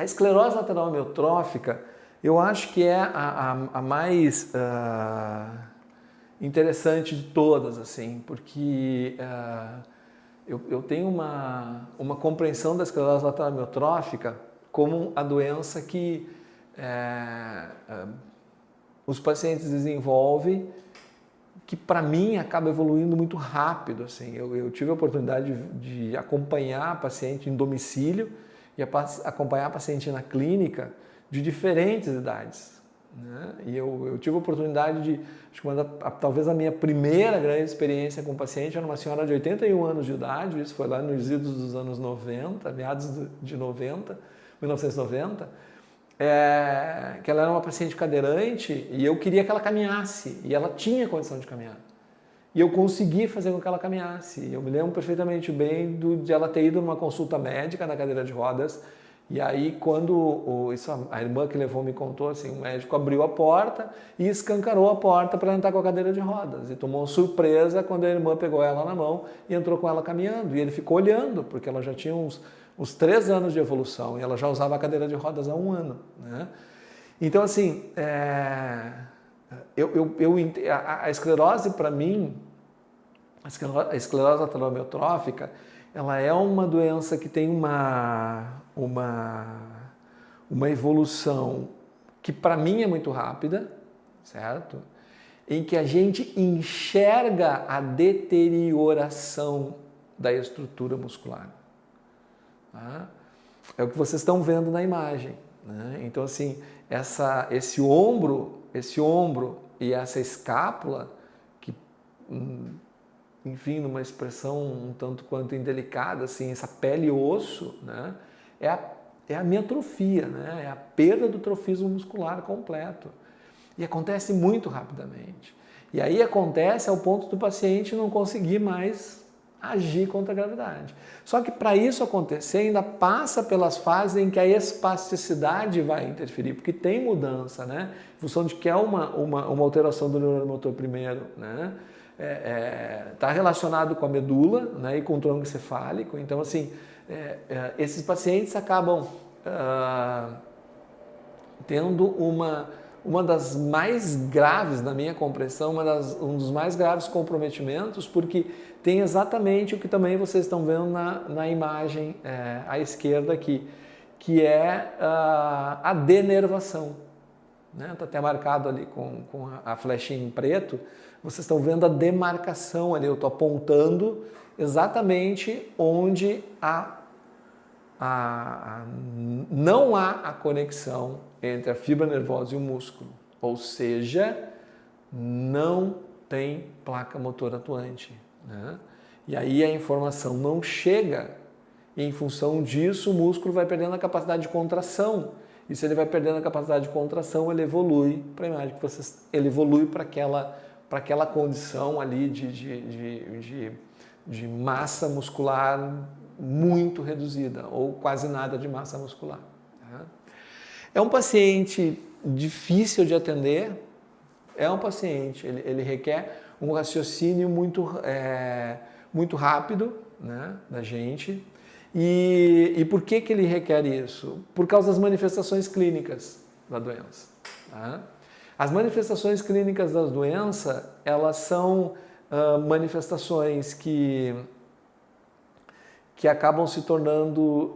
A esclerose lateral amiotrófica, eu acho que é a mais interessante de todas, assim, porque eu tenho uma compreensão da esclerose lateral amiotrófica como a doença que os pacientes desenvolvem, que para mim acaba evoluindo muito rápido. Assim. Eu tive a oportunidade de acompanhar a paciente em domicílio e acompanhar a paciente na clínica de diferentes idades. Né? E eu tive a oportunidade de, acho que talvez a minha primeira grande experiência com o paciente era uma senhora de 81 anos de idade, isso foi lá nos idos dos anos 90, meados de 1990, que ela era uma paciente cadeirante e eu queria que ela caminhasse, e ela tinha condição de caminhar. E eu consegui fazer com que ela caminhasse. Eu me lembro perfeitamente bem de ela ter ido numa consulta médica na cadeira de rodas, e aí quando a irmã que levou me contou, assim, o médico abriu a porta e escancarou a porta para ela entrar com a cadeira de rodas. E tomou surpresa quando a irmã pegou ela na mão e entrou com ela caminhando. E ele ficou olhando, porque ela já tinha uns 3 anos de evolução e ela já usava a cadeira de rodas há 1 ano. Né? Então, assim, a esclerose, para mim, a esclerose lateral amiotrófica, ela é uma doença que tem uma evolução que para mim é muito rápida, certo? Em que a gente enxerga a deterioração da estrutura muscular. Tá? É o que vocês estão vendo na imagem. Né? Então, assim, esse ombro e essa escápula, que, enfim, numa expressão um tanto quanto indelicada, assim, essa pele e osso, né? É a miatrofia, né? É a perda do trofismo muscular completo. E acontece muito rapidamente. E aí acontece ao ponto do paciente não conseguir mais agir contra a gravidade. Só que para isso acontecer ainda passa pelas fases em que a espasticidade vai interferir, porque tem mudança, né? Em função de que é uma alteração do neuromotor primeiro, né? Está relacionado com a medula, né, e com o tronco encefálico. Então, assim, esses pacientes acabam tendo uma das mais graves, na minha compreensão, um dos mais graves comprometimentos, porque tem exatamente o que também vocês estão vendo na imagem à esquerda aqui, que é a denervação. Está até marcado ali com a flechinha em preto. Vocês estão vendo a demarcação ali, eu estou apontando exatamente onde não há a conexão entre a fibra nervosa e o músculo, ou seja, não tem placa motora atuante. Né? E aí a informação não chega, e em função disso o músculo vai perdendo a capacidade de contração. E se ele vai perdendo a capacidade de contração, ele evolui para a imagem que vocês, ele evolui para aquela condição ali de massa muscular muito reduzida, ou quase nada de massa muscular. É um paciente difícil de atender, é um paciente, ele requer um raciocínio muito rápido, né, da gente. E por que ele requer isso? Por causa das manifestações clínicas da doença. Tá? As manifestações clínicas da doença, elas são manifestações que acabam se tornando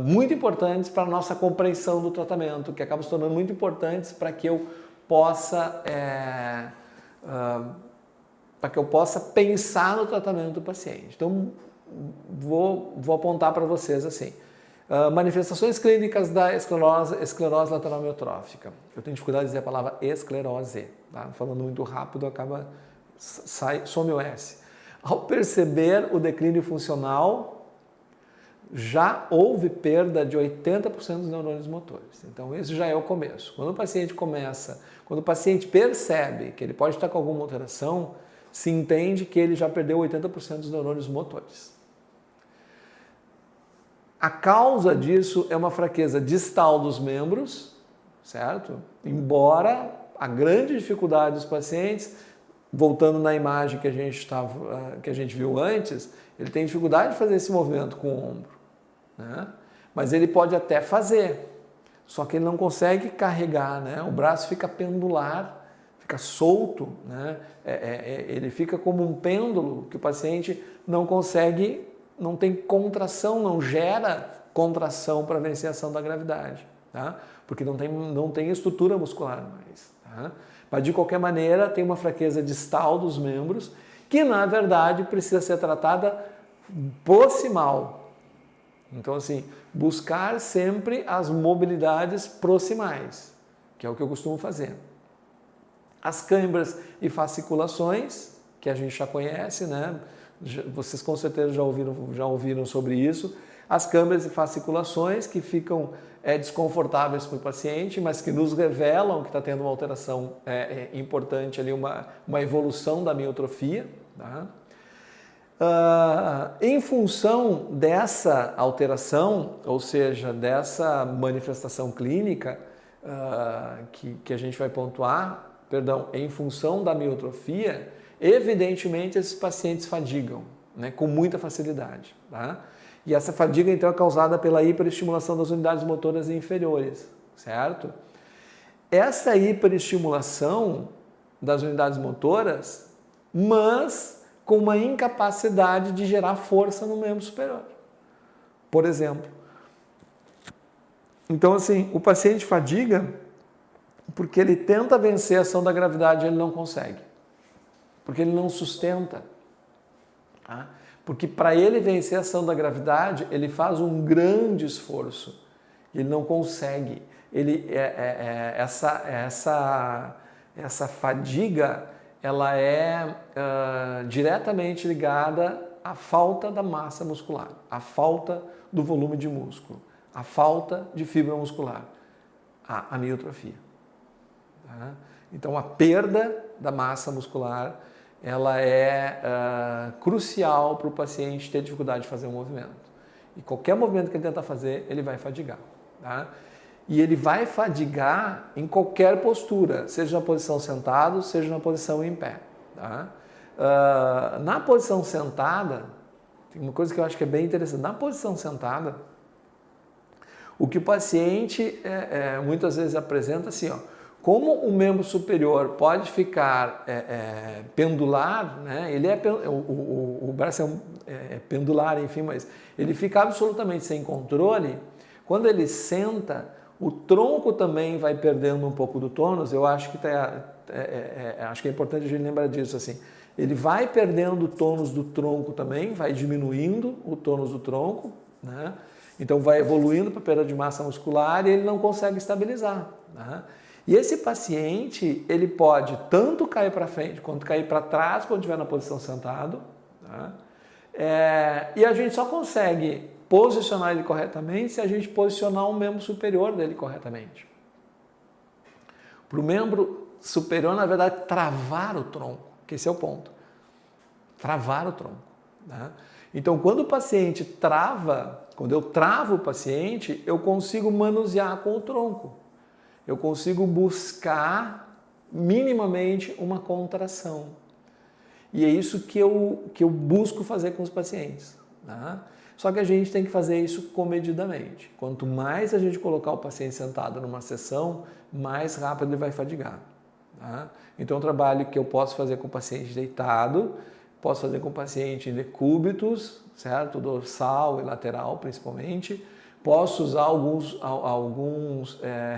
muito importantes para a nossa compreensão do tratamento, que acabam se tornando muito importantes para que eu possa pensar no tratamento do paciente. Então, vou apontar para vocês assim. Manifestações clínicas da esclerose lateral amiotrófica. Eu tenho dificuldade de dizer a palavra esclerose. Tá? Falando muito rápido, some o S. Ao perceber o declínio funcional, já houve perda de 80% dos neurônios motores. Então, esse já é o começo. Quando o paciente percebe que ele pode estar com alguma alteração, se entende que ele já perdeu 80% dos neurônios motores. A causa disso é uma fraqueza distal dos membros, certo? Embora a grande dificuldade dos pacientes, voltando na imagem que a gente viu antes, ele tem dificuldade de fazer esse movimento com o ombro, né? Mas ele pode até fazer, só que ele não consegue carregar, né? O braço fica pendular, fica solto, né? Ele fica como um pêndulo que o paciente não consegue, não tem contração, não gera contração para vencer a ação da gravidade, tá? Porque não tem estrutura muscular mais. Tá? Mas de qualquer maneira tem uma fraqueza distal dos membros que na verdade precisa ser tratada proximal. Então assim, buscar sempre as mobilidades proximais, que é o que eu costumo fazer. As câimbras e fasciculações, que a gente já conhece, né? Vocês com certeza já ouviram sobre isso. As câimbras e fasciculações que ficam desconfortáveis para o paciente, mas que nos revelam que está tendo uma alteração importante ali, uma evolução da miotrofia. Tá? Em função dessa alteração, ou seja, dessa manifestação clínica que a gente vai pontuar, em função da miotrofia, evidentemente esses pacientes fadigam, né, com muita facilidade. Tá? E essa fadiga então é causada pela hiperestimulação das unidades motoras inferiores, certo? Essa hiperestimulação das unidades motoras, mas com uma incapacidade de gerar força no membro superior. Por exemplo. Então, assim, o paciente fadiga porque ele tenta vencer a ação da gravidade e ele não consegue. Porque ele não sustenta. Tá? Porque para ele vencer a ação da gravidade, ele faz um grande esforço. Ele não consegue. Essa fadiga, ela é diretamente ligada à falta da massa muscular, à falta do volume de músculo, à falta de fibra muscular, à miotrofia. Tá? Então, a perda da massa muscular, ela é crucial para o paciente ter dificuldade de fazer um movimento. E qualquer movimento que ele tentar fazer, ele vai fadigar. Tá? E ele vai fadigar em qualquer postura, seja na posição sentado, seja na posição em pé. Tá? Na posição sentada, tem uma coisa que eu acho que é bem interessante. Na posição sentada, o que o paciente muitas vezes apresenta assim, ó, como o membro superior pode ficar pendular, né? Ele o braço é pendular, enfim, mas ele fica absolutamente sem controle. Quando ele senta, o tronco também vai perdendo um pouco do tônus. Eu acho que acho que é importante a gente lembrar disso assim. Ele vai perdendo o tônus do tronco também, vai diminuindo o tônus do tronco, né? Então vai evoluindo para perda de massa muscular e ele não consegue estabilizar, né? E esse paciente, ele pode tanto cair para frente, quanto cair para trás, quando estiver na posição sentado. Tá? E a gente só consegue posicionar ele corretamente se a gente posicionar o membro superior dele corretamente. Para o membro superior, na verdade, travar o tronco, que esse é o ponto. Travar o tronco. Tá? Então, quando o paciente trava, quando eu travo o paciente, eu consigo manusear com o tronco. Eu consigo buscar minimamente uma contração. E é isso que eu busco fazer com os pacientes. Tá? Só que a gente tem que fazer isso comedidamente. Quanto mais a gente colocar o paciente sentado numa sessão, mais rápido ele vai fadigar. Tá? Então, é um trabalho que eu posso fazer com o paciente deitado, posso fazer com o paciente em decúbitos, certo? Dorsal e lateral, principalmente. Posso usar alguns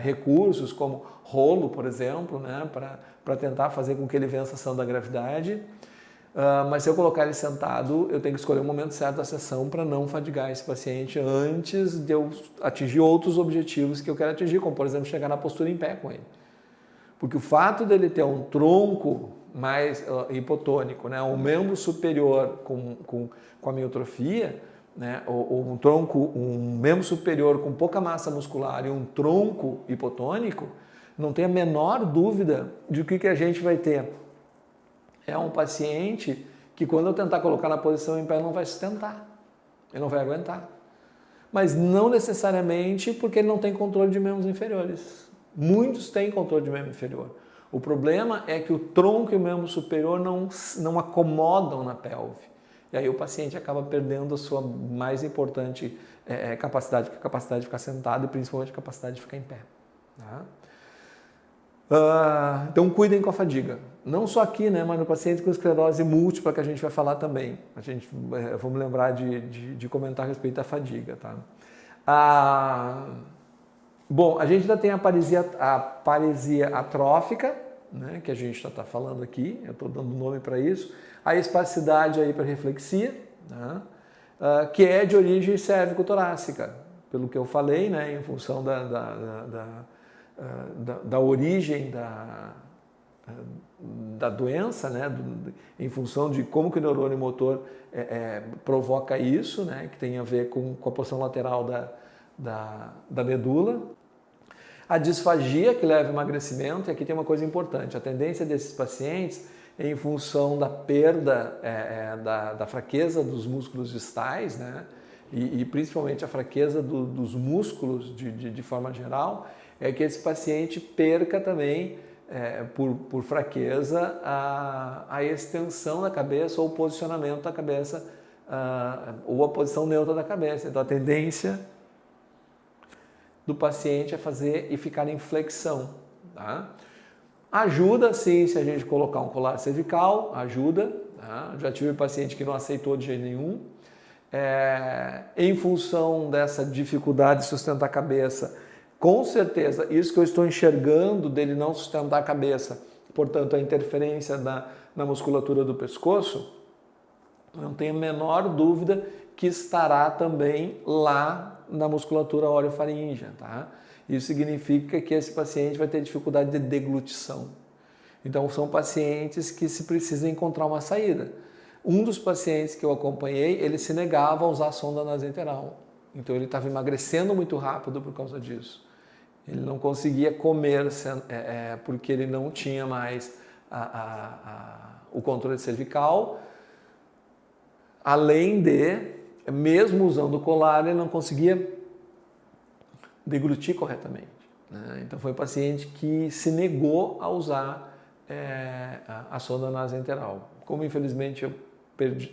recursos, como rolo, por exemplo, né, para tentar fazer com que ele vença a ação da gravidade. Mas se eu colocar ele sentado, eu tenho que escolher o momento certo da sessão para não fadigar esse paciente antes de eu atingir outros objetivos que eu quero atingir, como, por exemplo, chegar na postura em pé com ele. Porque o fato dele ter um tronco mais hipotônico, né, um membro superior com a miotrofia, né, um membro superior com pouca massa muscular e um tronco hipotônico, não tem a menor dúvida de que a gente vai ter. É um paciente que quando eu tentar colocar na posição em pé não vai sustentar, ele não vai aguentar. Mas não necessariamente porque ele não tem controle de membros inferiores. Muitos têm controle de membro inferior. O problema é que o tronco e o membro superior não acomodam na pelve. e aí o paciente acaba perdendo a sua mais importante capacidade, que é a capacidade de ficar sentado e principalmente a capacidade de ficar em pé. Tá? Então cuidem com a fadiga. Não só aqui, né, mas no paciente com esclerose múltipla, que a gente vai falar também. Vamos lembrar de comentar a respeito da fadiga. Tá? Bom, a gente ainda tem a paresia atrófica, né, que a gente já está falando aqui, eu estou dando nome para isso. A espasticidade hiperreflexia, né, que é de origem cérvico-torácica, pelo que eu falei, né, em função da origem da doença, né, em função de como que o neurônio motor provoca isso, né, que tem a ver com a porção lateral da medula. A disfagia, que leva ao emagrecimento, e aqui tem uma coisa importante, a tendência desses pacientes é em função da perda da fraqueza dos músculos distais, né, e principalmente a fraqueza dos músculos de forma geral, é que esse paciente perca também, por fraqueza, a extensão da cabeça ou o posicionamento da cabeça, ou a posição neutra da cabeça. Então a tendência do paciente é fazer e ficar em flexão. Tá? Ajuda sim se a gente colocar um colar cervical, ajuda. Tá? Já tive paciente que não aceitou de jeito nenhum. Em função dessa dificuldade de sustentar a cabeça, com certeza, isso que eu estou enxergando dele não sustentar a cabeça, portanto a interferência na musculatura do pescoço, não tenho a menor dúvida que estará também lá na musculatura orofaríngea, tá? Isso significa que esse paciente vai ter dificuldade de deglutição. Então são pacientes que se precisam encontrar uma saída. Um dos pacientes que eu acompanhei, ele se negava a usar a sonda nasoenteral. Então ele estava emagrecendo muito rápido por causa disso. Ele não conseguia comer porque ele não tinha mais o controle cervical. Além de, mesmo usando o colar, ele não conseguia deglutir corretamente. Né? Então foi um paciente que se negou a usar a sonda nasoenteral. Como infelizmente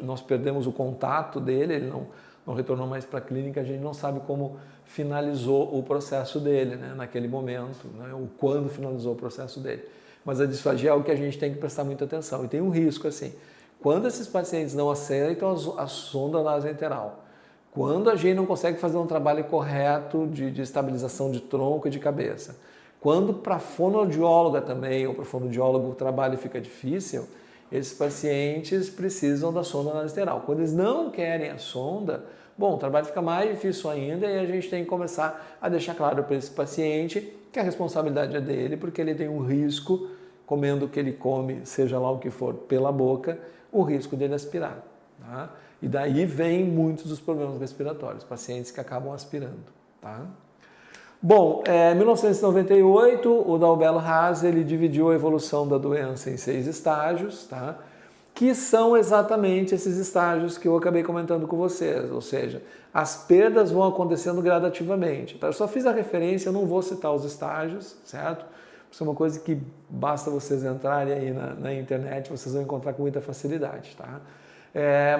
nós perdemos o contato dele, ele não retornou mais para a clínica, a gente não sabe como finalizou o processo dele, né, naquele momento, né, ou quando finalizou o processo dele. Mas a disfagia é algo que a gente tem que prestar muita atenção. E tem um risco, assim, quando esses pacientes não aceitam a sonda nasoenteral, quando a gente não consegue fazer um trabalho correto de estabilização de tronco e de cabeça, quando para a fonoaudióloga também, ou para o fonoaudiólogo o trabalho fica difícil, esses pacientes precisam da sonda nasoenteral. Quando eles não querem a sonda, bom, o trabalho fica mais difícil ainda e a gente tem que começar a deixar claro para esse paciente que a responsabilidade é dele, porque ele tem um risco, comendo o que ele come, seja lá o que for, pela boca, o risco dele aspirar. Tá? E daí vem muitos dos problemas respiratórios, pacientes que acabam aspirando. Tá? Bom, em 1998, o Dalbello Haas ele dividiu a evolução da doença em 6 estágios, tá? Que são exatamente esses estágios que eu acabei comentando com vocês, ou seja, as perdas vão acontecendo gradativamente. Tá? Eu só fiz a referência, eu não vou citar os estágios, certo? Isso é uma coisa que basta vocês entrarem aí na internet, vocês vão encontrar com muita facilidade, tá?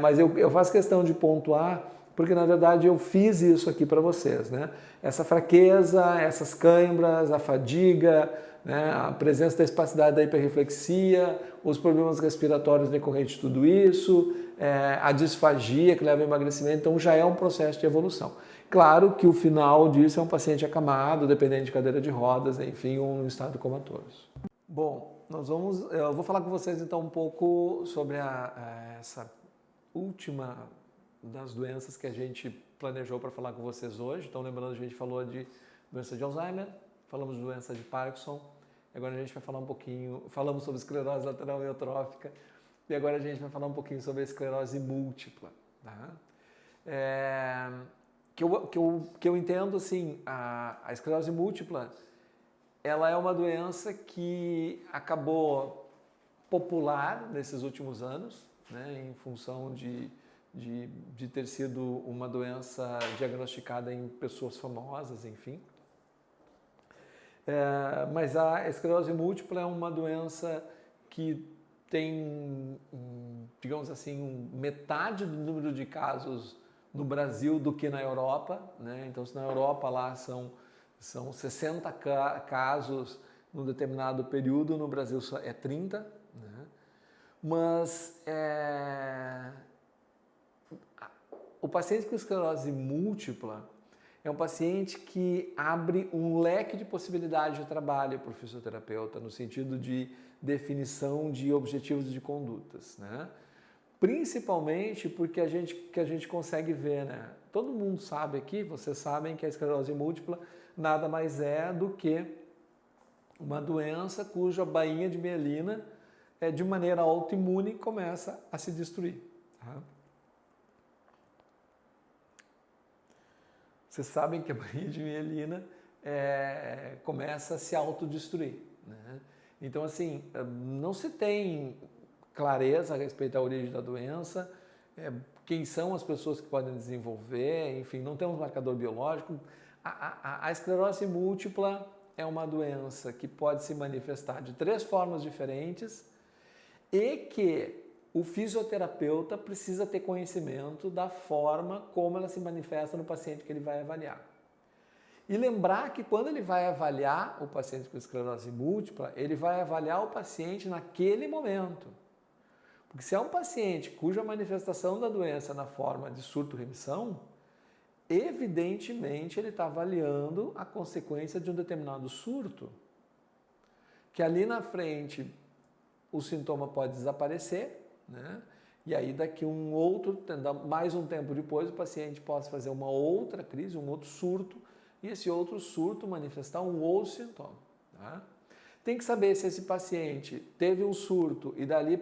Mas eu faço questão de pontuar, porque na verdade eu fiz isso aqui para vocês, né? Essa fraqueza, essas câimbras, a fadiga, né? A presença da espasticidade da hiperreflexia, os problemas respiratórios decorrentes de tudo isso, a disfagia que leva ao emagrecimento, então já é um processo de evolução. Claro que o final disso é um paciente acamado, dependente de cadeira de rodas, enfim, um estado comatoso. Bom, eu vou falar com vocês então um pouco sobre essa última das doenças que a gente planejou para falar com vocês hoje. Então, lembrando, a gente falou de doença de Alzheimer, falamos de doença de Parkinson, agora a gente vai falar um pouquinho, falamos sobre esclerose lateral amiotrófica, e agora a gente vai falar um pouquinho sobre a esclerose múltipla. Tá? Que eu entendo, assim, a esclerose múltipla, ela é uma doença que acabou popular nesses últimos anos, né, em função de ter sido uma doença diagnosticada em pessoas famosas, enfim. Mas a esclerose múltipla é uma doença que tem, digamos assim, metade do número de casos no Brasil do que na Europa, né? Então, se na Europa lá são 60 casos num determinado período, no Brasil só é 30, né? Mas o paciente com esclerose múltipla é um paciente que abre um leque de possibilidades de trabalho para o fisioterapeuta, no sentido de definição de objetivos de condutas, né? Principalmente porque a gente consegue ver, né? Todo mundo sabe aqui, vocês sabem que a esclerose múltipla nada mais é do que uma doença cuja bainha de mielina, de maneira autoimune, começa a se destruir. Tá? Vocês sabem que a bainha de mielina começa a se autodestruir, né? Então, assim, não se tem clareza a respeito da origem da doença, quem são as pessoas que podem desenvolver, enfim, não temos marcador biológico. A esclerose múltipla é uma doença que pode se manifestar de 3 formas diferentes e que o fisioterapeuta precisa ter conhecimento da forma como ela se manifesta no paciente que ele vai avaliar. E lembrar que quando ele vai avaliar o paciente com esclerose múltipla, ele vai avaliar o paciente naquele momento. Porque se é um paciente cuja manifestação da doença é na forma de surto-remissão, evidentemente ele está avaliando a consequência de um determinado surto. Que ali na frente o sintoma pode desaparecer, né? E aí daqui mais um tempo depois, o paciente possa fazer uma outra crise, um outro surto, e esse outro surto manifestar um outro sintoma. Tá? Tem que saber se esse paciente teve um surto e dali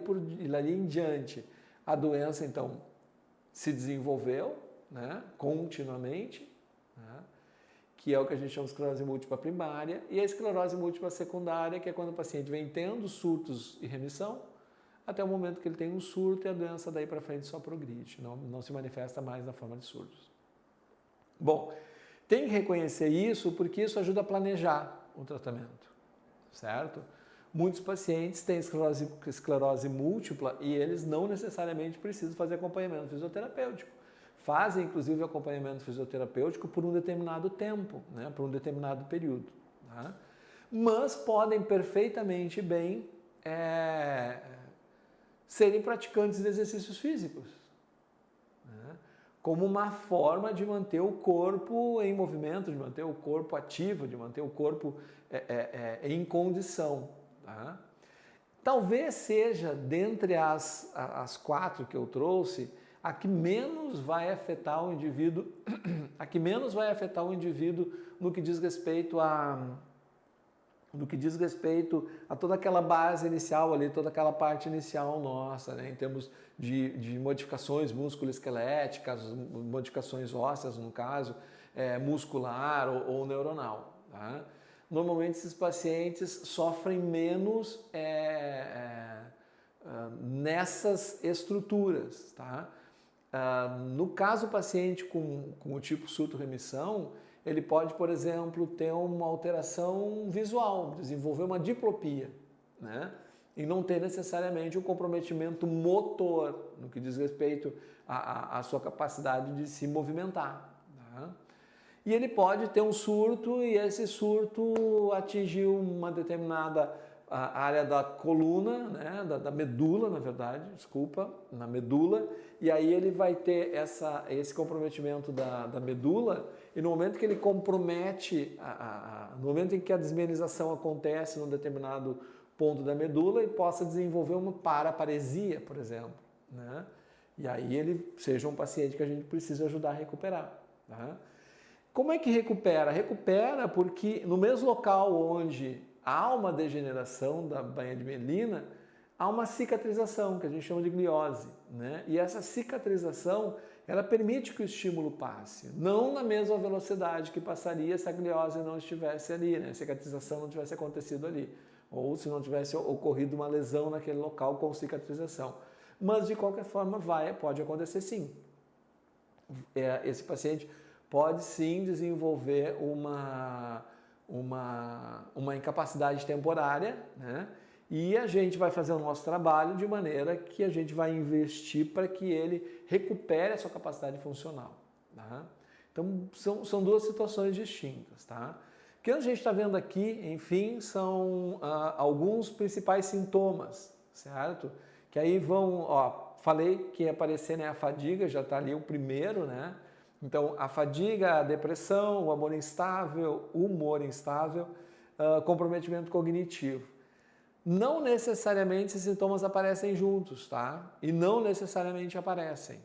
em diante a doença então se desenvolveu, né, continuamente, né, que é o que a gente chama de esclerose múltipla primária, e a esclerose múltipla secundária, que é quando o paciente vem tendo surtos e remissão, até o momento que ele tem um surto e a doença daí para frente só progride, não se manifesta mais na forma de surtos. Bom, tem que reconhecer isso porque isso ajuda a planejar o tratamento, certo? Muitos pacientes têm esclerose múltipla e eles não necessariamente precisam fazer acompanhamento fisioterapêutico. Fazem, inclusive, acompanhamento fisioterapêutico por um determinado tempo, né? Por um determinado período. Tá? Mas podem perfeitamente bem serem praticantes de exercícios físicos, né? Como uma forma de manter o corpo em movimento, de manter o corpo ativo, de manter o corpo em condição. Tá? Talvez seja, dentre as 4 que eu trouxe, a que menos vai afetar o indivíduo, no que diz respeito a toda aquela base inicial ali, toda aquela parte inicial nossa, né, em termos de modificações musculoesqueléticas, modificações ósseas, no caso, muscular ou neuronal. Tá? Normalmente esses pacientes sofrem menos nessas estruturas. Tá? No caso do paciente com o tipo surto-remissão, ele pode, por exemplo, ter uma alteração visual, desenvolver uma diplopia, né? E não ter necessariamente um comprometimento motor, no que diz respeito à sua capacidade de se movimentar. Tá? E ele pode ter um surto e esse surto atingiu uma determinada área da coluna, né, da medula, na verdade, na medula, e aí ele vai ter esse comprometimento da medula, e no momento que ele compromete, no momento em que a desmielinização acontece num determinado ponto da medula, ele possa desenvolver uma paraparesia, por exemplo, né? E aí ele seja um paciente que a gente precisa ajudar a recuperar. Tá? Como é que recupera? Recupera porque no mesmo local onde há uma degeneração da bainha de mielina, há uma cicatrização, que a gente chama de gliose, né? E essa cicatrização, ela permite que o estímulo passe, não na mesma velocidade que passaria se a gliose não estivesse ali, né? A cicatrização não tivesse acontecido ali, ou se não tivesse ocorrido uma lesão naquele local com cicatrização. Mas, de qualquer forma, pode acontecer sim. Esse paciente pode sim desenvolver uma incapacidade temporária, né? E a gente vai fazer o nosso trabalho de maneira que a gente vai investir para que ele recupere a sua capacidade funcional. Tá? Então, são duas situações distintas. Tá? O que a gente está vendo aqui, enfim, são alguns principais sintomas, certo? Que aí vão, falei que ia aparecer, né, a fadiga, já está ali o primeiro, né? Então, a fadiga, a depressão, o humor instável, comprometimento cognitivo. Não necessariamente esses sintomas aparecem juntos, tá? E não necessariamente aparecem.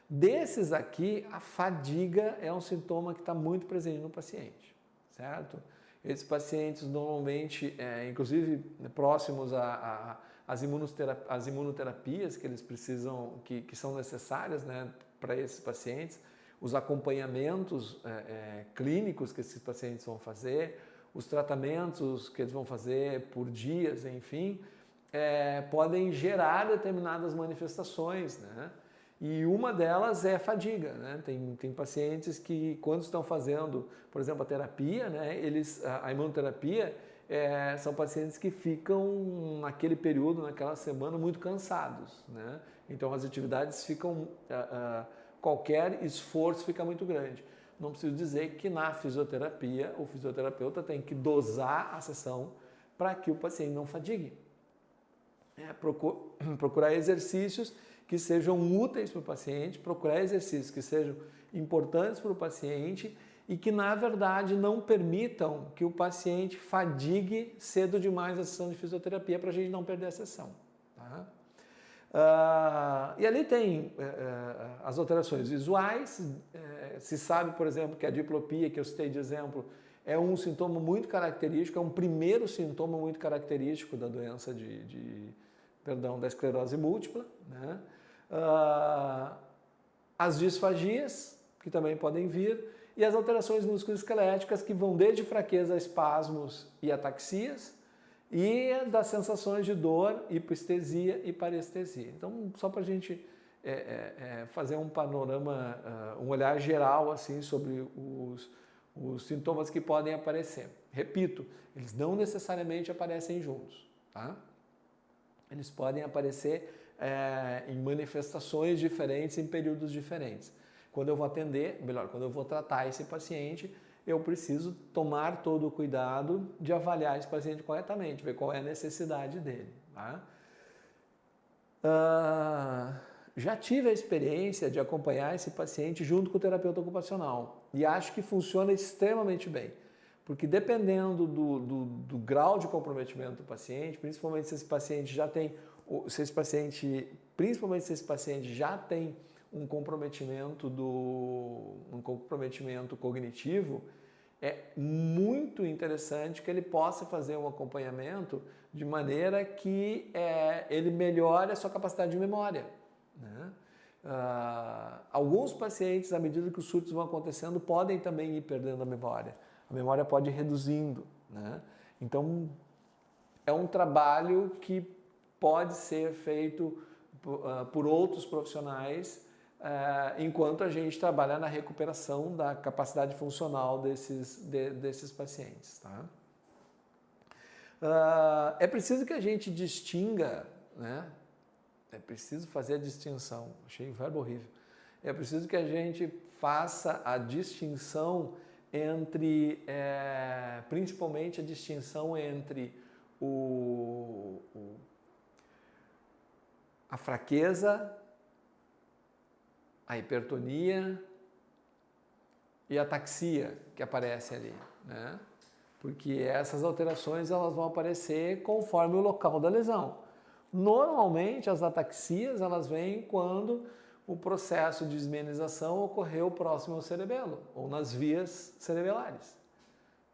Desses aqui, a fadiga é um sintoma que está muito presente no paciente, certo? Esses pacientes normalmente, inclusive próximos às imunoterapias que eles precisam, que são necessárias, né, para esses pacientes, os acompanhamentos clínicos que esses pacientes vão fazer, os tratamentos que eles vão fazer por dias, enfim, podem gerar determinadas manifestações, né? E uma delas é a fadiga, né? Tem pacientes que, quando estão fazendo, por exemplo, a terapia, né, a imunoterapia, são pacientes que ficam naquele período, naquela semana, muito cansados, né? Então as atividades ficam, qualquer esforço fica muito grande. Não preciso dizer que na fisioterapia o fisioterapeuta tem que dosar a sessão para que o paciente não fadigue. Procurar exercícios que sejam úteis para o paciente, procurar exercícios que sejam importantes para o paciente e que, na verdade, não permitam que o paciente fadigue cedo demais a sessão de fisioterapia para a gente não perder a sessão. Tá? E ali tem as alterações visuais, se sabe, por exemplo, que a diplopia, que eu citei de exemplo, é um sintoma muito característico, é um primeiro sintoma muito característico da doença da esclerose múltipla, né? As disfagias, que também podem vir, e as alterações musculoesqueléticas, que vão desde fraqueza, espasmos e ataxias, e das sensações de dor, hipoestesia e parestesia. Então, só para a gente fazer um panorama, um olhar geral assim sobre os sintomas que podem aparecer. Repito, eles não necessariamente aparecem juntos, tá? Eles podem aparecer em manifestações diferentes, em períodos diferentes. Quando eu vou atender, quando eu vou tratar esse paciente, eu preciso tomar todo o cuidado de avaliar esse paciente corretamente, ver qual é a necessidade dele. Tá? Já tive a experiência de acompanhar esse paciente junto com o terapeuta ocupacional e acho que funciona extremamente bem, porque dependendo do grau de comprometimento do paciente, principalmente se esse paciente já tem um comprometimento cognitivo, é muito interessante que ele possa fazer um acompanhamento de maneira que ele melhore a sua capacidade de memória. Né? Alguns pacientes, à medida que os surtos vão acontecendo, podem também ir perdendo a memória. A memória pode ir reduzindo. Né? Então, é um trabalho que pode ser feito por outros profissionais enquanto a gente trabalha na recuperação da capacidade funcional desses pacientes. Tá? É preciso que a gente distinga, né? É preciso fazer a distinção, achei o verbo horrível. É preciso que a gente faça a distinção entre, principalmente a distinção entre a fraqueza, a hipertonia e a ataxia que aparece ali, né? Porque essas alterações elas vão aparecer conforme o local da lesão. Normalmente as ataxias elas vêm quando o processo de desmielinização ocorreu próximo ao cerebelo ou nas vias cerebelares.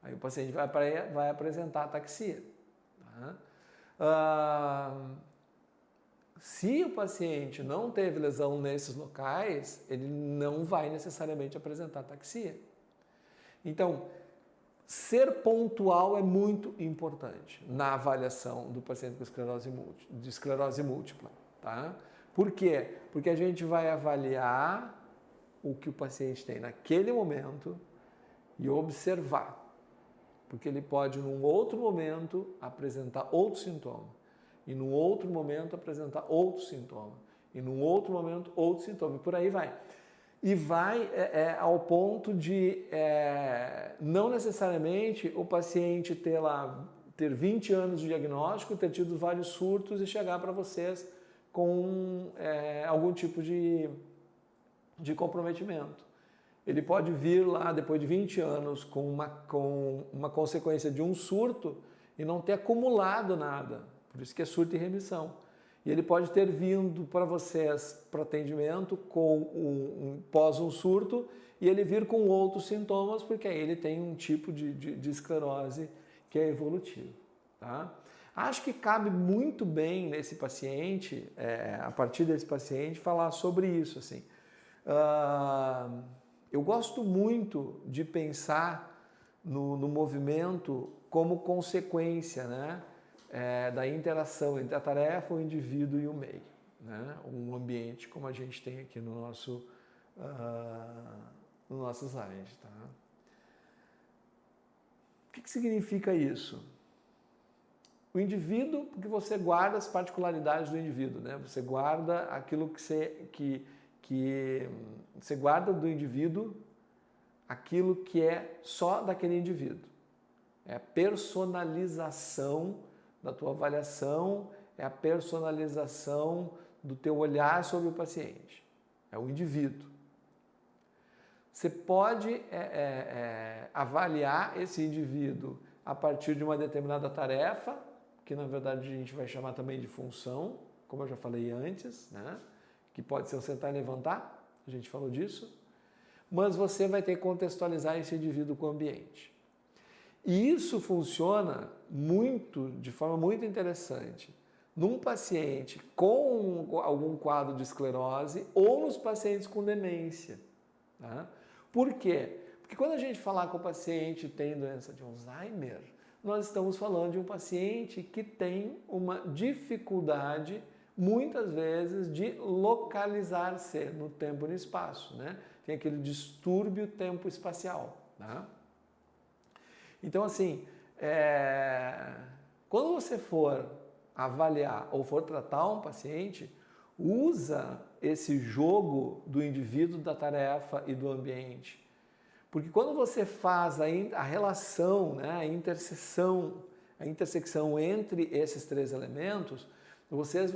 Aí o paciente vai apresentar ataxia. Tá? Se o paciente não teve lesão nesses locais, ele não vai necessariamente apresentar ataxia. Então, ser pontual é muito importante na avaliação do paciente com esclerose múltipla. Tá? Por quê? Porque a gente vai avaliar o que o paciente tem naquele momento e observar. Porque ele pode, num outro momento, apresentar outro sintoma. e num outro momento apresentar outro sintoma, e num outro momento outro sintoma, e por aí vai. E vai ao ponto de não necessariamente o paciente ter 20 anos de diagnóstico, ter tido vários surtos e chegar para vocês com algum tipo de comprometimento. Ele pode vir lá depois de 20 anos com uma consequência de um surto e não ter acumulado nada. Por isso que é surto e remissão. E ele pode ter vindo para vocês para atendimento pós um surto e ele vir com outros sintomas, porque aí ele tem um tipo de esclerose que é evolutivo. Tá? Acho que cabe muito bem nesse paciente, a partir desse paciente, falar sobre isso. Assim. Eu gosto muito de pensar no movimento como consequência, né, da interação entre a tarefa, o indivíduo e o meio. Né? Um ambiente como a gente tem aqui no nosso slide. Tá? O que significa isso? O indivíduo, porque você guarda as particularidades do indivíduo, né? Você guarda aquilo que você guarda do indivíduo aquilo que é só daquele indivíduo. É a personalização da tua avaliação, é a personalização do teu olhar sobre o paciente. É o indivíduo. Você pode avaliar esse indivíduo a partir de uma determinada tarefa, que na verdade a gente vai chamar também de função, como eu já falei antes, né? Que pode ser o sentar e levantar, a gente falou disso, mas você vai ter que contextualizar esse indivíduo com o ambiente. E isso funciona de forma muito interessante num paciente com algum quadro de esclerose ou nos pacientes com demência. Tá? Por quê? Porque quando a gente falar com o paciente que tem doença de Alzheimer, nós estamos falando de um paciente que tem uma dificuldade, muitas vezes, de localizar-se no tempo e no espaço. Né? Tem aquele distúrbio tempo-espacial. Tá? Então, assim, quando você for avaliar ou for tratar um paciente, usa esse jogo do indivíduo, da tarefa e do ambiente. Porque quando você faz a relação, né, a intersecção entre esses três elementos, você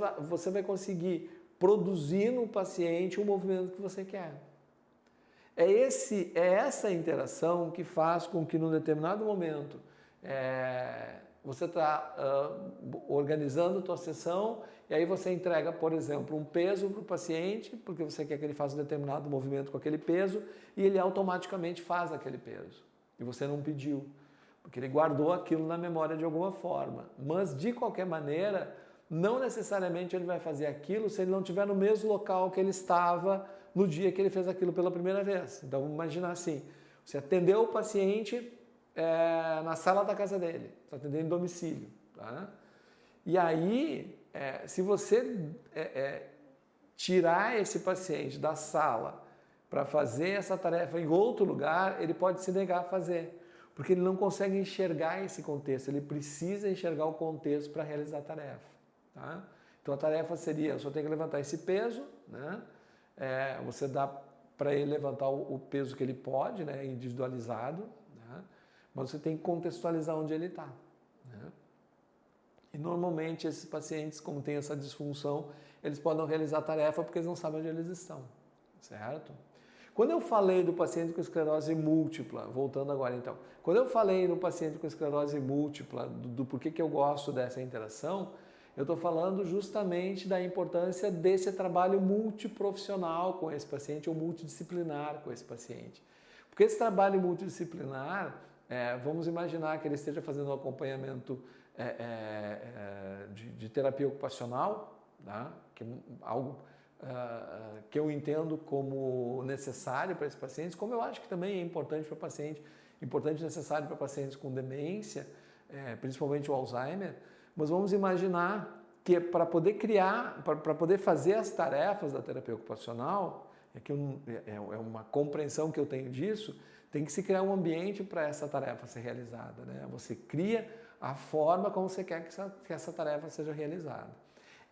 vai conseguir produzir no paciente o movimento que você quer. É essa interação que faz com que, num determinado momento, você está organizando a tua sessão e aí você entrega, por exemplo, um peso para o paciente, porque você quer que ele faça um determinado movimento com aquele peso e ele automaticamente faz aquele peso. E você não pediu, porque ele guardou aquilo na memória de alguma forma. Mas, de qualquer maneira, não necessariamente ele vai fazer aquilo se ele não estiver no mesmo local que ele estava no dia que ele fez aquilo pela primeira vez. Então, vamos imaginar assim, você atendeu o paciente na sala da casa dele, você atendeu em domicílio. Tá? E aí, se você tirar esse paciente da sala para fazer essa tarefa em outro lugar, ele pode se negar a fazer, porque ele não consegue enxergar esse contexto, ele precisa enxergar o contexto para realizar a tarefa. Tá? Então a tarefa seria, eu só tenho que levantar esse peso, né? Você dá para ele levantar o peso que ele pode, né? Individualizado, né? Mas você tem que contextualizar onde ele está. Né? E normalmente esses pacientes, como tem essa disfunção, eles podem não realizar a tarefa porque eles não sabem onde eles estão, certo? Quando eu falei do paciente com esclerose múltipla, voltando agora então, quando eu falei no paciente com esclerose múltipla, do porquê que eu gosto dessa interação, eu estou falando justamente da importância desse trabalho multiprofissional com esse paciente ou multidisciplinar com esse paciente. Porque esse trabalho multidisciplinar, vamos imaginar que ele esteja fazendo um acompanhamento de terapia ocupacional, tá? Que é algo que eu entendo como necessário para esses pacientes, como eu acho que também é importante para paciente, importante e necessário para pacientes com demência, principalmente o Alzheimer, mas vamos imaginar que para poder para poder fazer as tarefas da terapia ocupacional, é uma compreensão que eu tenho disso, tem que se criar um ambiente para essa tarefa ser realizada. Né? Você cria a forma como você quer que essa tarefa seja realizada.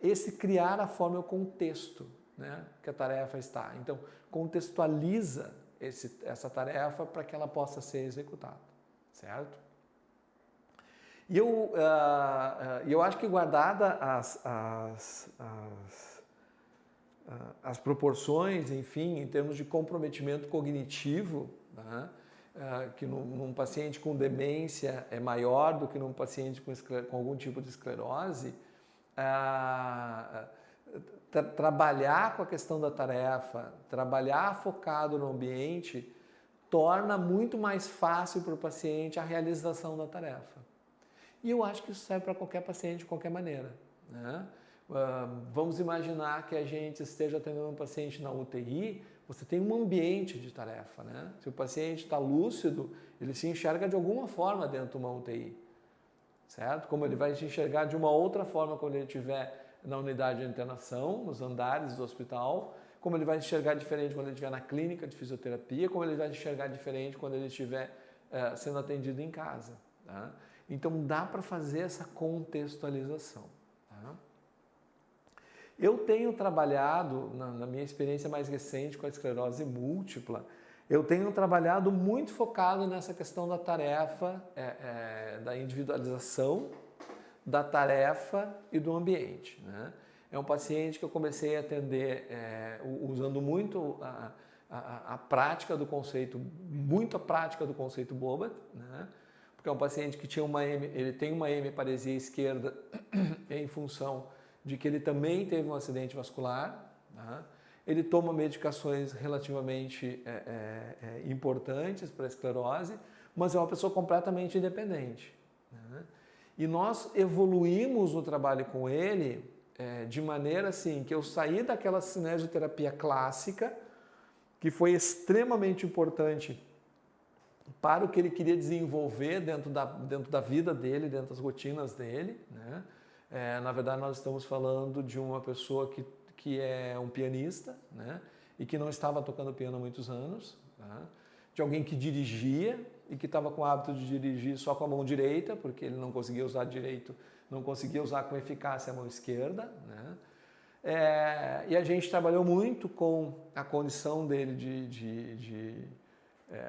Esse criar a forma é o contexto, né, que a tarefa está. Então, contextualiza essa tarefa para que ela possa ser executada, certo? E eu acho que guardada as proporções, enfim, em termos de comprometimento cognitivo, né, que num paciente com demência é maior do que num paciente com algum tipo de esclerose, trabalhar com a questão da tarefa, trabalhar focado no ambiente, torna muito mais fácil para o paciente a realização da tarefa. E eu acho que isso serve para qualquer paciente de qualquer maneira, né? Vamos imaginar que a gente esteja atendendo um paciente na UTI, você tem um ambiente de tarefa, né? Se o paciente está lúcido, ele se enxerga de alguma forma dentro de uma UTI, certo? Como ele vai se enxergar de uma outra forma quando ele estiver na unidade de internação, nos andares do hospital, como ele vai enxergar diferente quando ele estiver na clínica de fisioterapia, como ele vai enxergar diferente quando ele estiver sendo atendido em casa, tá? Então dá para fazer essa contextualização, tá? Eu tenho trabalhado, na minha experiência mais recente com a esclerose múltipla, eu tenho trabalhado muito focado nessa questão da tarefa, da individualização, da tarefa e do ambiente, né? É um paciente que eu comecei a atender usando muito a prática do conceito, muito a prática do conceito Bobat, né? Porque é um paciente que tinha ele tem uma hemiparesia esquerda em função de que ele também teve um acidente vascular, né? Ele toma medicações relativamente importantes para a esclerose, mas é uma pessoa completamente independente, né? E nós evoluímos no trabalho com ele de maneira assim, que eu saí daquela cinesioterapia clássica, que foi extremamente importante para o que ele queria desenvolver dentro da vida dele, dentro das rotinas dele, né? Na verdade, nós estamos falando de uma pessoa que é um pianista, né? E que não estava tocando piano há muitos anos, tá? De alguém que dirigia e que estava com o hábito de dirigir só com a mão direita, porque ele não conseguia usar direito, não conseguia usar com eficácia a mão esquerda, né? E a gente trabalhou muito com a condição dele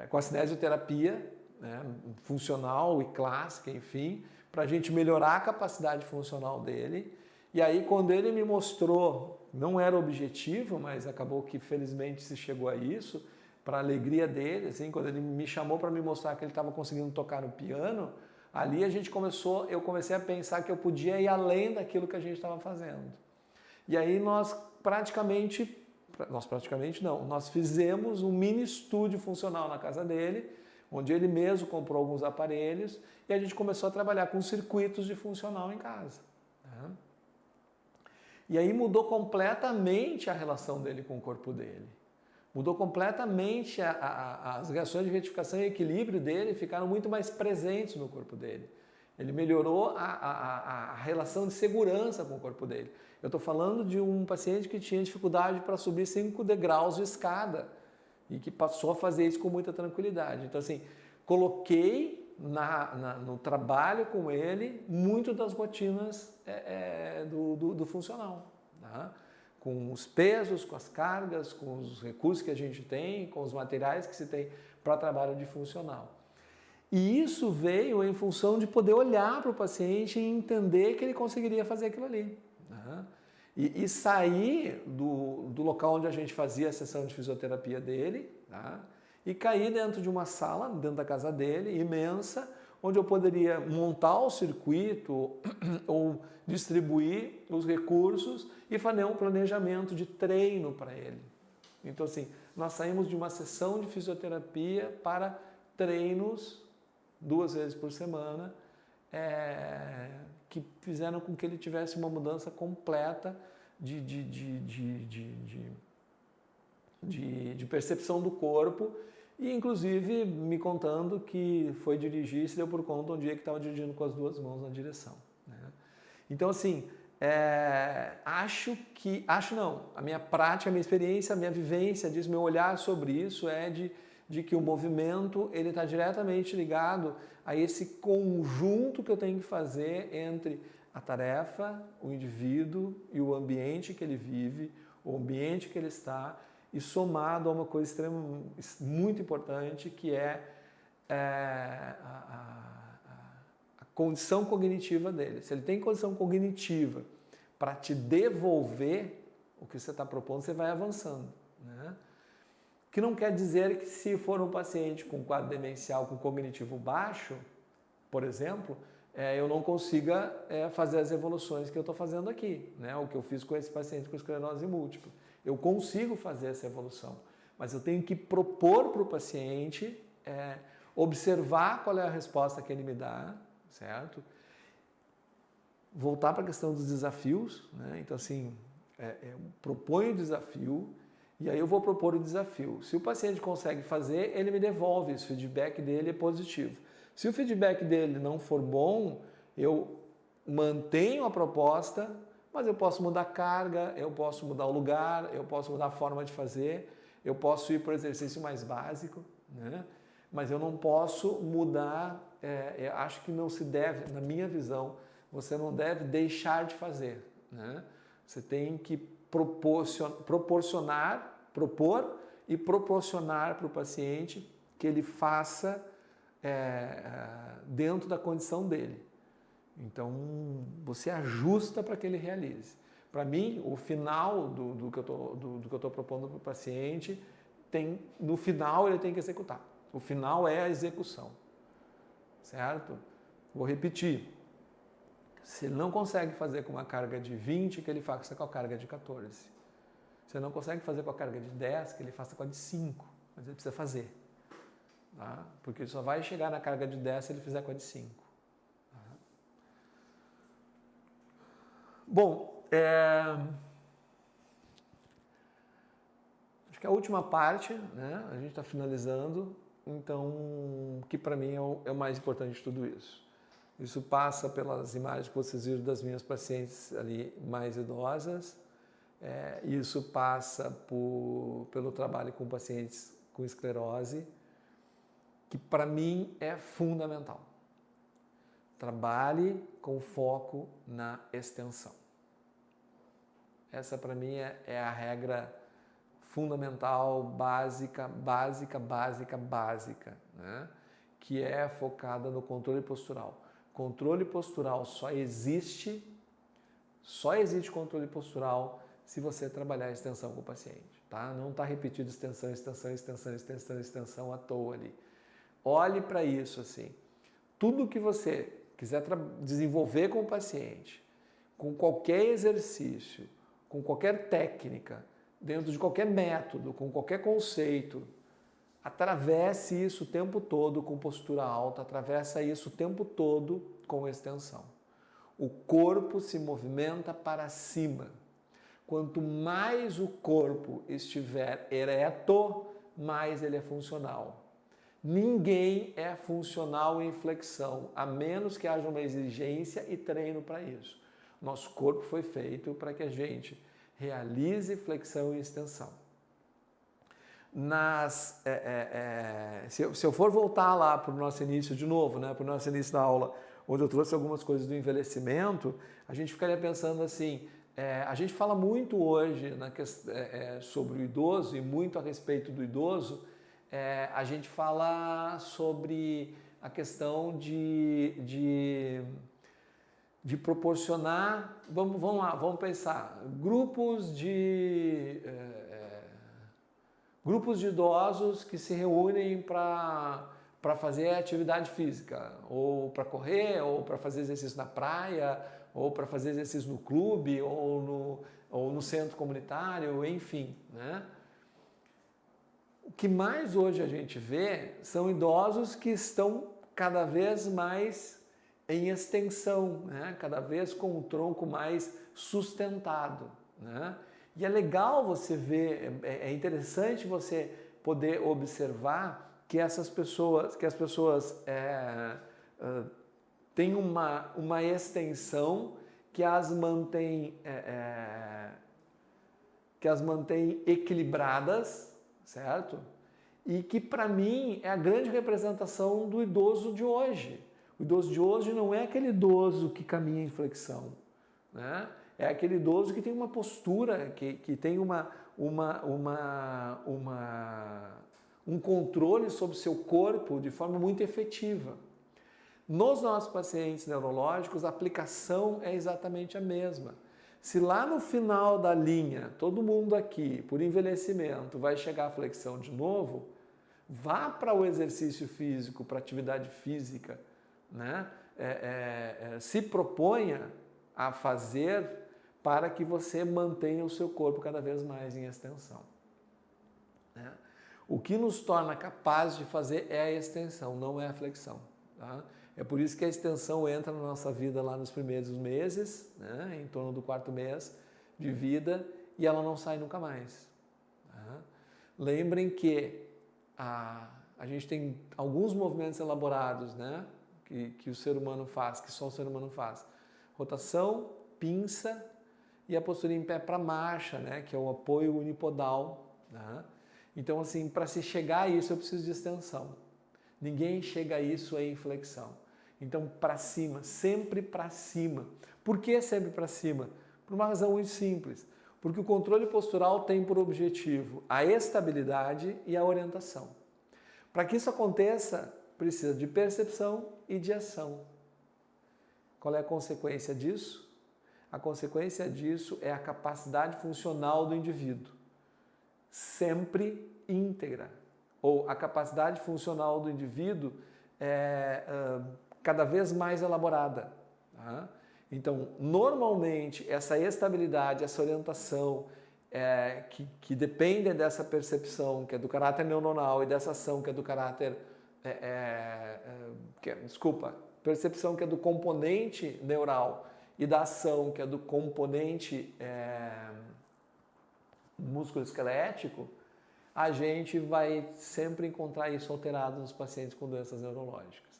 com a cinesioterapia, né, funcional e clássica, enfim, para a gente melhorar a capacidade funcional dele. E aí, quando ele me mostrou, não era objetivo, mas acabou que felizmente se chegou a isso, para a alegria dele, assim, quando ele me chamou para me mostrar que ele estava conseguindo tocar no piano, ali eu comecei a pensar que eu podia ir além daquilo que a gente estava fazendo. E aí nós fizemos um mini estúdio funcional na casa dele, onde ele mesmo comprou alguns aparelhos e a gente começou a trabalhar com circuitos de funcional em casa, né? E aí mudou completamente a relação dele com o corpo dele. Mudou completamente as reações de retificação e equilíbrio dele, ficaram muito mais presentes no corpo dele. Ele melhorou a relação de segurança com o corpo dele. Eu estou falando de um paciente que tinha dificuldade para subir 5 degraus de escada e que passou a fazer isso com muita tranquilidade. Então, assim, coloquei no trabalho com ele muito das rotinas do funcional, tá? Com os pesos, com as cargas, com os recursos que a gente tem, com os materiais que se tem para trabalho de funcional. E isso veio em função de poder olhar para o paciente e entender que ele conseguiria fazer aquilo ali, né? E sair do local onde a gente fazia a sessão de fisioterapia dele, tá? E cair dentro de uma sala, dentro da casa dele, imensa, onde eu poderia montar o circuito ou distribuir os recursos e fazer um planejamento de treino para ele. Então, assim, nós saímos de uma sessão de fisioterapia para treinos 2 vezes por semana, que fizeram com que ele tivesse uma mudança completa de percepção do corpo e, inclusive, me contando que foi dirigir e se deu por conta um dia que estava dirigindo com as 2 mãos na direção, né? Então, assim, a minha prática, a minha experiência, a minha vivência disso, meu olhar sobre isso é de de que o movimento ele está diretamente ligado a esse conjunto que eu tenho que fazer entre a tarefa, o indivíduo e o ambiente que ele vive, o ambiente que ele está, e somado a uma coisa muito importante, que é, a condição cognitiva dele. Se ele tem condição cognitiva para te devolver o que você está propondo, você vai avançando, né? Que não quer dizer que se for um paciente com quadro demencial com cognitivo baixo, por exemplo, eu não consiga fazer as evoluções que eu estou fazendo aqui, né? O que eu fiz com esse paciente com esclerose múltipla. Eu consigo fazer essa evolução, mas eu tenho que propor para o paciente, observar qual é a resposta que ele me dá, certo? Voltar para a questão dos desafios, né? Então, assim, eu proponho o desafio e aí eu vou propor o desafio. Se o paciente consegue fazer, ele me devolve, esse feedback dele é positivo. Se o feedback dele não for bom, eu mantenho a proposta, mas eu posso mudar a carga, eu posso mudar o lugar, eu posso mudar a forma de fazer, eu posso ir para o exercício mais básico, né? Mas eu não posso mudar, eu acho que não se deve, na minha visão, você não deve deixar de fazer, né? Você tem que propor e proporcionar para o paciente que ele faça dentro da condição dele. Então, você ajusta para que ele realize. Para mim, o final do que eu estou propondo para o paciente, no final ele tem que executar. O final é a execução, certo? Vou repetir. Se ele não consegue fazer com uma carga de 20, que ele faça com a carga de 14. Se ele não consegue fazer com a carga de 10, que ele faça com a de 5. Mas ele precisa fazer. Tá? Porque ele só vai chegar na carga de 10 se ele fizer com a de 5. Tá? Bom, acho que a última parte, né? A gente está finalizando, então, que para mim é o mais importante de tudo isso. Isso passa pelas imagens que vocês viram das minhas pacientes ali mais idosas, isso passa pelo trabalho com pacientes com esclerose, que para mim é fundamental. Trabalhe com foco na extensão. Essa para mim é a regra fundamental, básica, né? Que é focada no controle postural. Controle postural só existe controle postural se você trabalhar a extensão com o paciente, tá? Não está repetido extensão à toa ali. Olhe para isso assim. Tudo que você quiser desenvolver com o paciente, com qualquer exercício, com qualquer técnica, dentro de qualquer método, com qualquer conceito, atravesse isso o tempo todo com postura alta, atravessa isso o tempo todo com extensão. O corpo se movimenta para cima. Quanto mais o corpo estiver ereto, mais ele é funcional. Ninguém é funcional em flexão, a menos que haja uma exigência e treino para isso. Nosso corpo foi feito para que a gente realize flexão e extensão. Se eu for voltar lá para o nosso início de novo, né, para o nosso início da aula, onde eu trouxe algumas coisas do envelhecimento, a gente ficaria pensando assim, a gente fala muito hoje sobre o idoso e muito a respeito do idoso, a gente fala sobre a questão de proporcionar, vamos lá, vamos pensar, grupos de idosos que se reúnem para fazer atividade física, ou para correr, ou para fazer exercício na praia, ou para fazer exercício no clube, ou no centro comunitário, enfim, né? O que mais hoje a gente vê são idosos que estão cada vez mais em extensão, né? Cada vez com o tronco mais sustentado, né? E é legal você ver, é interessante você poder observar que as pessoas têm uma extensão que as mantém equilibradas, certo? e que para mim é a grande representação do idoso de hoje. O idoso de hoje não é aquele idoso que caminha em flexão, né? É aquele idoso que tem uma postura, que tem um controle sobre o seu corpo de forma muito efetiva. Nos nossos pacientes neurológicos, a aplicação é exatamente a mesma. Se lá no final da linha, todo mundo aqui, por envelhecimento, vai chegar à flexão de novo, vá para o exercício físico, para a atividade física, né? Se proponha a fazer para que você mantenha o seu corpo cada vez mais em extensão, né? O que nos torna capazes de fazer é a extensão, não é a flexão. Tá? É por isso que a extensão entra na nossa vida lá nos primeiros meses, né? Em torno do 4º mês de vida, e ela não sai nunca mais. Tá? Lembrem que a gente tem alguns movimentos elaborados, né? Que o ser humano faz, que só o ser humano faz. Rotação, pinça e a postura em pé para marcha, né? Que é o apoio unipodal. Né? Então, assim, para se chegar a isso, eu preciso de extensão. Ninguém chega a isso em flexão. Então, para cima, sempre para cima. Por que sempre para cima? Por uma razão muito simples. Porque o controle postural tem por objetivo a estabilidade e a orientação. Para que isso aconteça, precisa de percepção e de ação. Qual é a consequência disso? A consequência disso é a capacidade funcional do indivíduo, sempre íntegra, ou a capacidade funcional do indivíduo é cada vez mais elaborada. Tá? Então, normalmente, essa estabilidade, essa orientação que dependem dessa percepção, que é do caráter neuronal, e dessa ação, que é do caráter... percepção que é do componente neural e da ação, que é do componente músculo-esquelético, a gente vai sempre encontrar isso alterado nos pacientes com doenças neurológicas.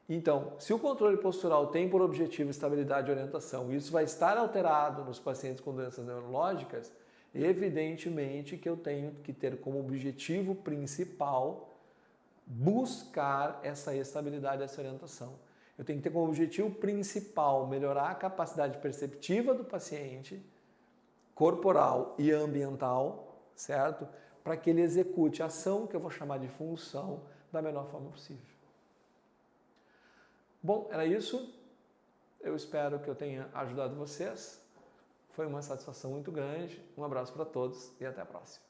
Então, se o controle postural tem por objetivo estabilidade e orientação, e isso vai estar alterado nos pacientes com doenças neurológicas, evidentemente que eu tenho que ter como objetivo principal buscar essa estabilidade, essa orientação. Eu tenho que ter como objetivo principal melhorar a capacidade perceptiva do paciente, corporal e ambiental, certo? Para que ele execute a ação, que eu vou chamar de função, da melhor forma possível. Bom, era isso. Eu espero que eu tenha ajudado vocês. Foi uma satisfação muito grande. Um abraço para todos e até a próxima.